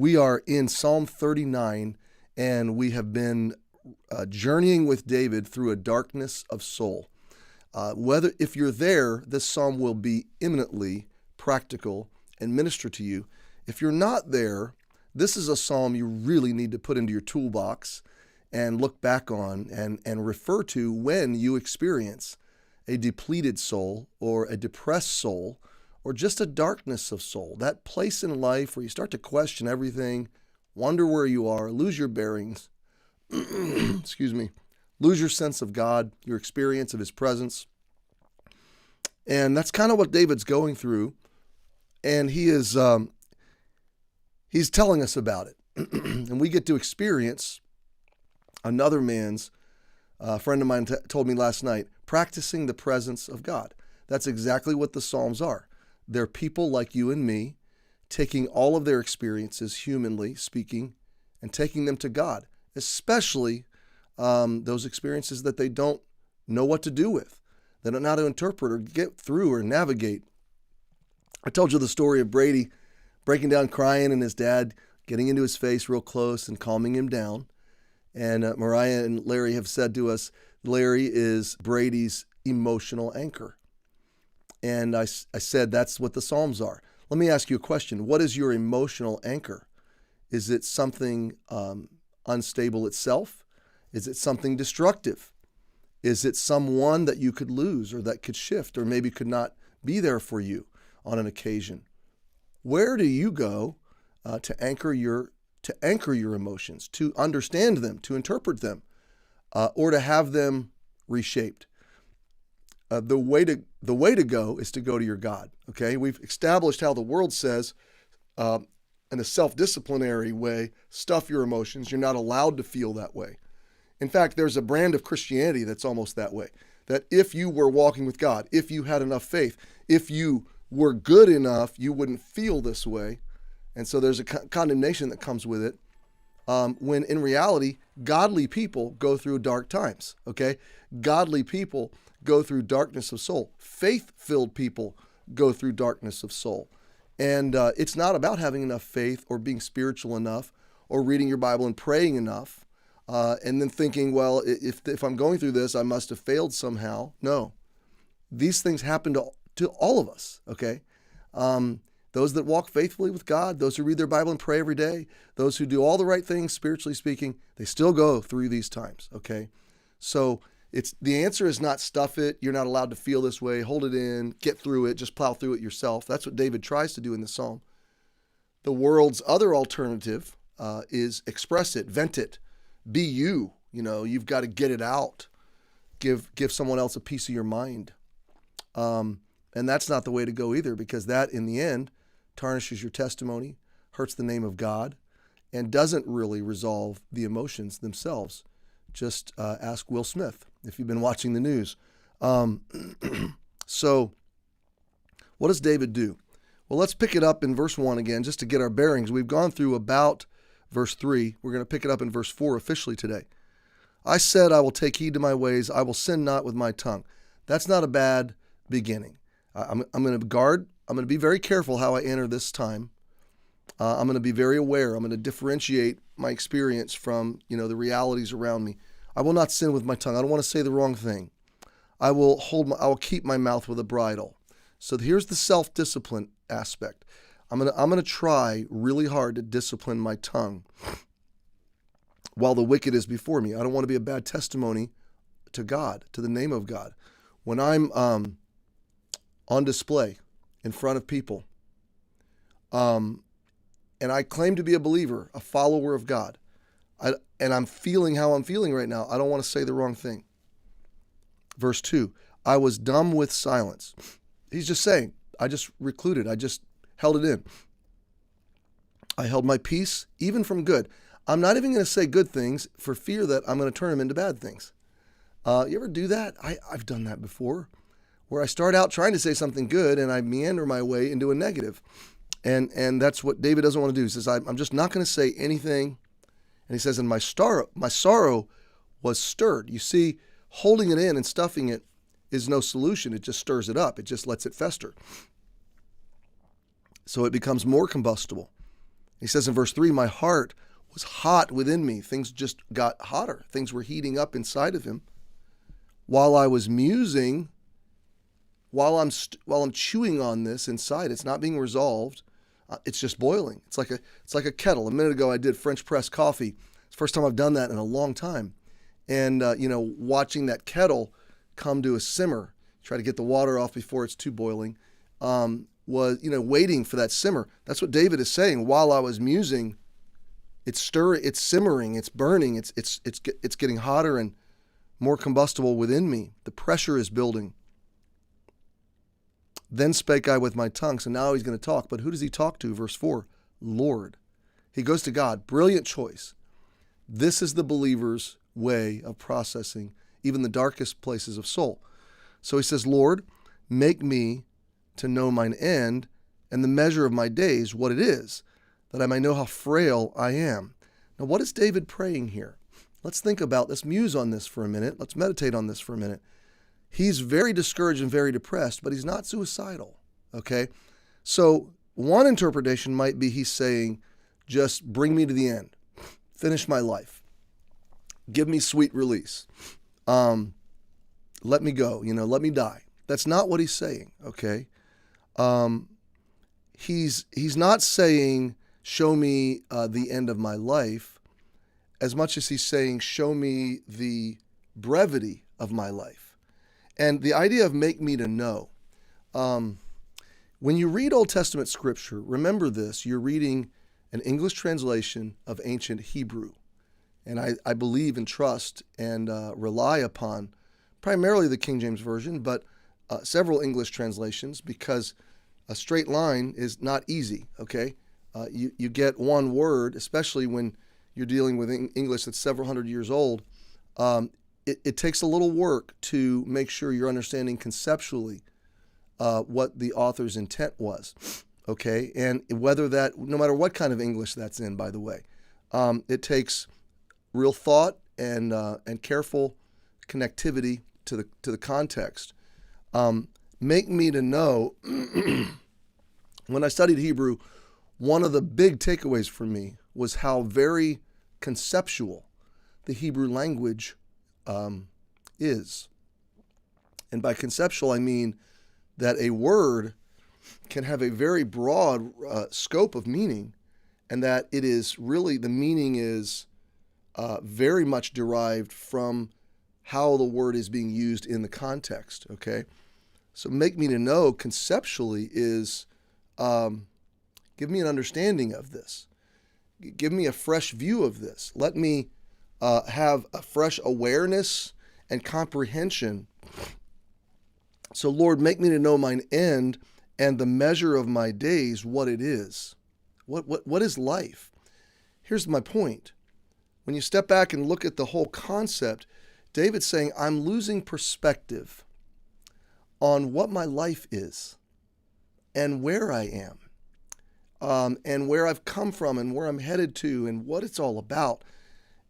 We are in Psalm 39, and we have been journeying with David through a darkness of soul. If you're there, this psalm will be eminently practical and minister to you. If you're not there, this is a psalm you really need to put into your toolbox and look back on and refer to when you experience a depleted soul or a depressed soul or just a darkness of soul, that place in life where you start to question everything, wonder where you are, lose your bearings, excuse me, lose your sense of God, your experience of his presence. And that's kind of what David's going through, and he's telling us about it. And we get to experience another man's, a friend of mine told me last night, practicing the presence of God. That's exactly what the Psalms are. They're people like you and me taking all of their experiences, humanly speaking, and taking them to God, especially those experiences that they don't know what to do with. They don't know how to interpret or get through or navigate. I told you the story of Brady breaking down crying and his dad getting into his face real close and calming him down. And Mariah and Larry have said to us, Larry is Brady's emotional anchor. And I said, that's what the Psalms are. Let me ask you a question. What is your emotional anchor? Is it something unstable itself? Is it something destructive? Is it someone that you could lose or that could shift or maybe could not be there for you on an occasion? Where do you go to anchor your emotions, to understand them, to interpret them, or to have them reshaped? The way to go is to go to your God. Okay, we've established how the world says, in a self-disciplinary way, stuff your emotions. You're not allowed to feel that way. In fact, there's a brand of Christianity that's almost that way. That if you were walking with God, if you had enough faith, if you were good enough, you wouldn't feel this way. And so there's a condemnation that comes with it. When in reality, godly people go through dark times. Okay, godly people go through darkness of soul. Faith-filled people go through darkness of soul. And it's not about having enough faith or being spiritual enough or reading your Bible and praying enough and then thinking, well, if I'm going through this, I must have failed somehow. No. These things happen to all of us, okay? Those that walk faithfully with God, those who read their Bible and pray every day, those who do all the right things, spiritually speaking, they still go through these times, okay? So the answer is not stuff it. You're not allowed to feel this way. Hold it in, get through it, just plow through it yourself. That's what David tries to do in the Psalm. The world's other alternative is express it, vent it, be you. You know, you've got to get it out. Give someone else a piece of your mind. And that's not the way to go either, because that, in the end, tarnishes your testimony, hurts the name of God, and doesn't really resolve the emotions themselves. Just ask Will Smith if you've been watching the news. So what does David do? Well, let's pick it up in verse 1 again, just to get our bearings. We've gone through about verse 3. We're going to pick it up in verse 4 officially today. I said, I will take heed to my ways. I will sin not with my tongue. That's not a bad beginning. I'm going to guard. I'm going to be very careful how I enter this time. I'm going to be very aware. I'm going to differentiate my experience from, the realities around me. I will not sin with my tongue. I don't want to say the wrong thing. I will keep my mouth with a bridle. So here's the self-discipline aspect. I'm going to try really hard to discipline my tongue while the wicked is before me. I don't want to be a bad testimony to God, to the name of God. When I'm on display in front of people, and I claim to be a believer, a follower of God, and I'm feeling how I'm feeling right now, I don't want to say the wrong thing. Verse 2, I was dumb with silence. He's just saying, I just recluded. I just held it in. I held my peace, even from good. I'm not even going to say good things for fear that I'm going to turn them into bad things. You ever do that? I've done that before, where I start out trying to say something good and I meander my way into a negative. And that's what David doesn't want to do. He says, I'm just not going to say anything. And he says, and my sorrow was stirred. You see, holding it in and stuffing it is no solution. It just stirs it up. It just lets it fester. So it becomes more combustible. He says in verse 3, my heart was hot within me. Things just got hotter. Things were heating up inside of him. While I was musing, while I'm chewing on this inside, it's not being resolved. It's just boiling. It's like a kettle. A minute ago, I did French press coffee. It's the first time I've done that in a long time. And, watching that kettle come to a simmer, try to get the water off before it's too boiling, was, waiting for that simmer. That's what David is saying. While I was musing, it's stirring, it's simmering, it's burning, it's getting hotter and more combustible within me. The pressure is building. Then spake I with my tongue. So now he's going to talk. But who does he talk to? Verse 4, Lord. He goes to God. Brilliant choice. This is the believer's way of processing even the darkest places of soul. So he says, Lord, make me to know mine end and the measure of my days, what it is, that I may know how frail I am. Now, what is David praying here? Let's think about this, muse on this for a minute. Let's meditate on this for a minute. He's very discouraged and very depressed, but he's not suicidal, okay? So one interpretation might be he's saying, just bring me to the end. Finish my life. Give me sweet release. Let me go, let me die. That's not what he's saying, okay? He's not saying, show me the end of my life, as much as he's saying, show me the brevity of my life. And the idea of make me to know. When you read Old Testament scripture, remember this, you're reading an English translation of ancient Hebrew. And I believe and trust and rely upon primarily the King James Version, but several English translations, because a straight line is not easy, okay? You get one word, especially when you're dealing with English that's several hundred years old. It takes a little work to make sure you're understanding conceptually what the author's intent was, okay? And whether that, no matter what kind of English that's in, by the way, it takes real thought and careful connectivity to the context. Make me to know. When I studied Hebrew, one of the big takeaways for me was how very conceptual the Hebrew language is. And by conceptual, I mean that a word can have a very broad scope of meaning, and that it is really, the meaning is very much derived from how the word is being used in the context, okay? So make me to know conceptually is give me an understanding of this. Give me a fresh view of this. Let me have a fresh awareness and comprehension. So Lord, make me to know mine end and the measure of my days, what it is. What is life? Here's my point. When you step back and look at the whole concept, David's saying, I'm losing perspective on what my life is and where I am, and where I've come from and where I'm headed to and what it's all about.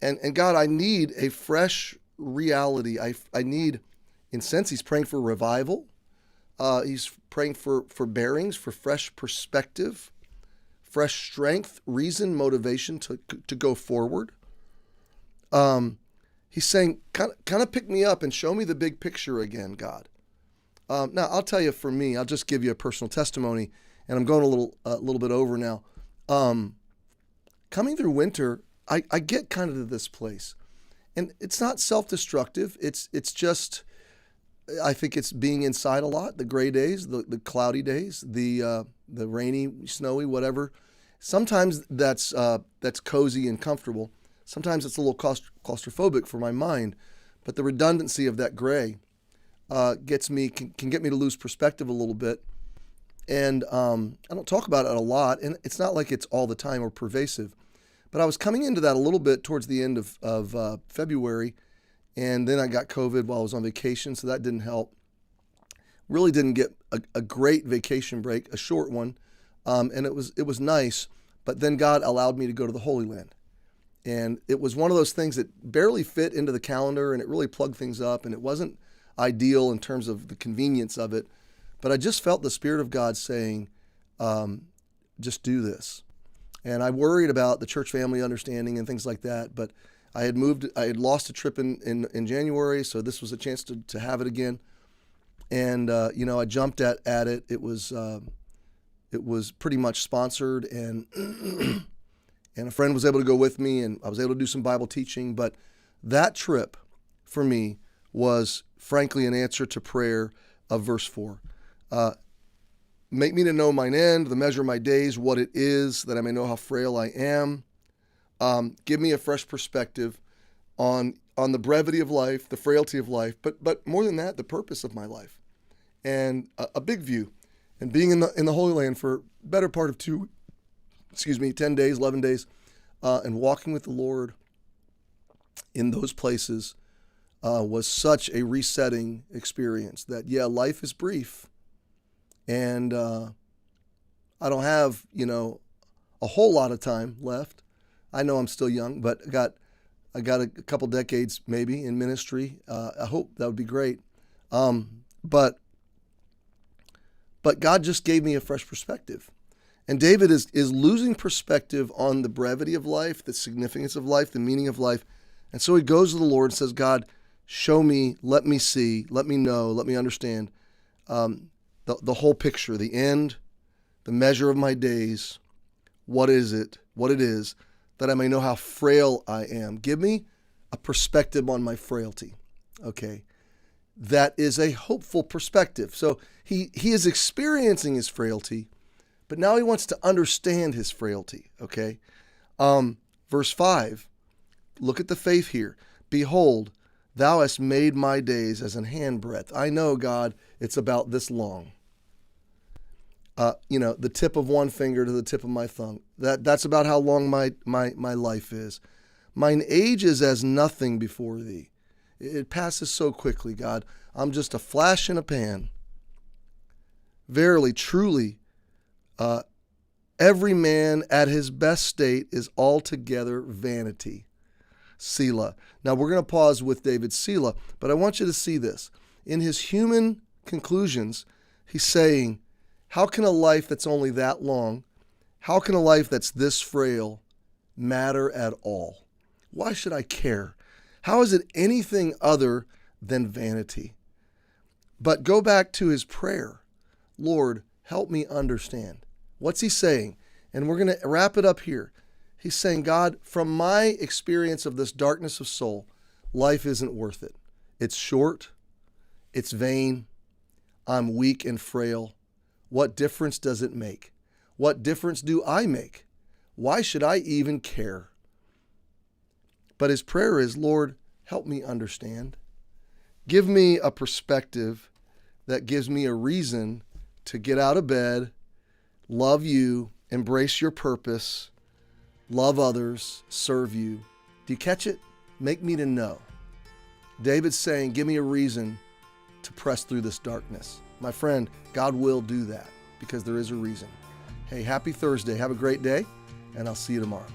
And God, I need a fresh reality. I need, in a sense, he's praying for revival. He's praying for bearings, for fresh perspective, fresh strength, reason, motivation to go forward. He's saying, kind of pick me up and show me the big picture again, God. Now, I'll tell you, for me, I'll just give you a personal testimony, and I'm going a little bit over now. Coming through winter, I get kind of to this place, and it's not self-destructive. It's just, I think it's being inside a lot. The gray days, the cloudy days, the rainy, snowy, whatever. Sometimes that's cozy and comfortable. Sometimes it's a little claustrophobic for my mind, but the redundancy of that gray can get me to lose perspective a little bit. And I don't talk about it a lot, and it's not like it's all the time or pervasive. But I was coming into that a little bit towards the end of February, and then I got COVID while I was on vacation, so that didn't help. Really didn't get a great vacation break, a short one, and it was nice. But then God allowed me to go to the Holy Land. And it was one of those things that barely fit into the calendar, and it really plugged things up, and it wasn't ideal in terms of the convenience of it. But I just felt the Spirit of God saying, just do this. And I worried about the church family understanding and things like that. But I had lost a trip in January, so this was a chance to have it again. And, I jumped at it. It was pretty much sponsored, and and a friend was able to go with me, and I was able to do some Bible teaching. But that trip for me was frankly an answer to prayer of verse 4. Make me to know mine end, the measure of my days, what it is, that I may know how frail I am. Give me a fresh perspective on the brevity of life, the frailty of life, but more than that, the purpose of my life, and a big view. And being in the Holy Land for better part of 10 days, 11 days, and walking with the Lord in those places was such a resetting experience that, life is brief. And I don't have, a whole lot of time left. I know I'm still young, but I got a couple decades maybe in ministry. I hope that would be great. But God just gave me a fresh perspective. And David is losing perspective on the brevity of life, the significance of life, the meaning of life. And so he goes to the Lord and says, God, show me, let me see, let me know, let me understand the whole picture, the end, the measure of my days, what it is, that I may know how frail I am. Give me a perspective on my frailty, okay? That is a hopeful perspective. So he is experiencing his frailty, but now he wants to understand his frailty, okay? Verse 5, look at the faith here. Behold, thou hast made my days as an handbreadth. I know, God, it's about this long. The tip of one finger to the tip of my thumb. That's about how long my life is. Mine age is as nothing before thee. It passes so quickly, God. I'm just a flash in a pan. Verily, truly, every man at his best state is altogether vanity. Selah. Now, we're going to pause with David's Selah, but I want you to see this. In his human conclusions, he's saying, how can a life that's only that long, how can a life that's this frail matter at all? Why should I care? How is it anything other than vanity? But go back to his prayer. Lord, help me understand. What's he saying? And we're going to wrap it up here. He's saying, God, from my experience of this darkness of soul, life isn't worth it. It's short. It's vain. I'm weak and frail. What difference does it make? What difference do I make? Why should I even care? But his prayer is, Lord, help me understand. Give me a perspective that gives me a reason to get out of bed, love you, embrace your purpose, love others, serve you. Do you catch it? Make me to know. David's saying, give me a reason to press through this darkness. My friend, God will do that because there is a reason. Hey, happy Thursday. Have a great day, and I'll see you tomorrow.